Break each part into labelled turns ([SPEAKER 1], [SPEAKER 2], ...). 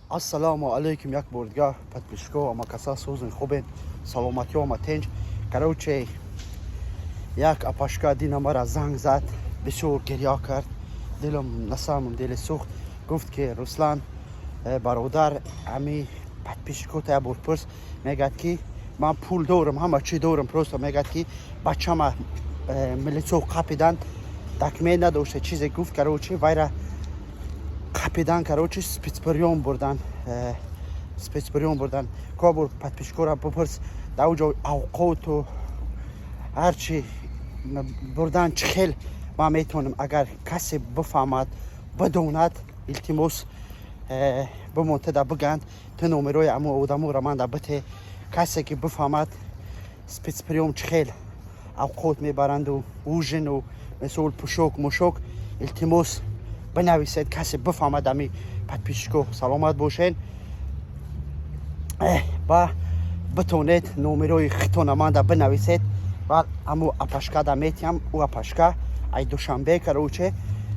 [SPEAKER 1] Ассаламу алейкум, як бор дигар подписчиков, ама каса сӯзин хубен, саломатиё ама тинҷ. Короче, як апашка дина мара занг зад, бисёр гирья кард, дилам на самом деле сӯхт. Гуфт ки Руслан бародар, ами подписчикота як бор пурс, мегӯяд ки ман пул дорам, ҳама чӣ дорам, просто мегӯяд ки бачама милитсо қапидан, документ надошта, чизе гуфт. Короче, вайра қапидан, короче, спецприём бурдан. Спецприём бурдан. Кобур подписчикора бупурс, да уҷо авқоту ҳарчи бурдан чӣ хел ман метавонам, агар касе бифаҳмад, бидонад, илтимос бимонтада биганд, ту номерои аммо одаморо манда бите. Касе ки бифаҳмад спецприём чӣ хел авқот мебаранду ужину мисол пӯшок мушок, илтимос бинависед, касе бифаҳмад. Ами подписчико саломат бошед, ба битонед номерои хитона манда бинависед. ва аммо апашкада метиҳам. ӯ апашка ай душанбе, короче,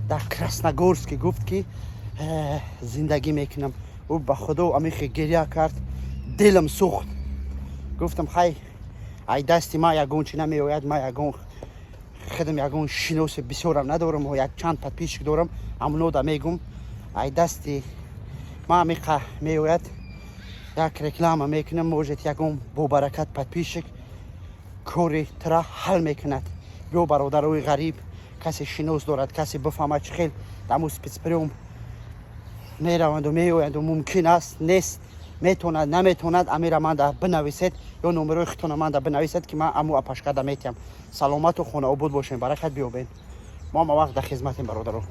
[SPEAKER 1] дар Красногорск гуфт ки зиндагӣ мекунам. ӯ ба худо амихе гирья кард, дилам сӯхт. гуфтам хай ай дасти ман ягон чӣ намеояд, ман ягон худам ягон шиноси бисёрам надорам, як чанд подписчик дорам, амнода мегум. ай дасти ман амиқа меояд, як реклама мекунам, может ягон бобаракат подписчик кори тра ҳал мекунад. ё бародарои ғариб касе шинос дорад, касе бифаҳмад чӣ хел дамо спецприём мераванду меоянду, мумкин аст нест, метавонад наметавонад, амира манда бинависед, ё номерои хитона манда бинависед ки ман аммо апашкада метиҳам. Саломату хонаобод бошед, баракат биёбед. мо ҳама вақт дар хизматем бародаро.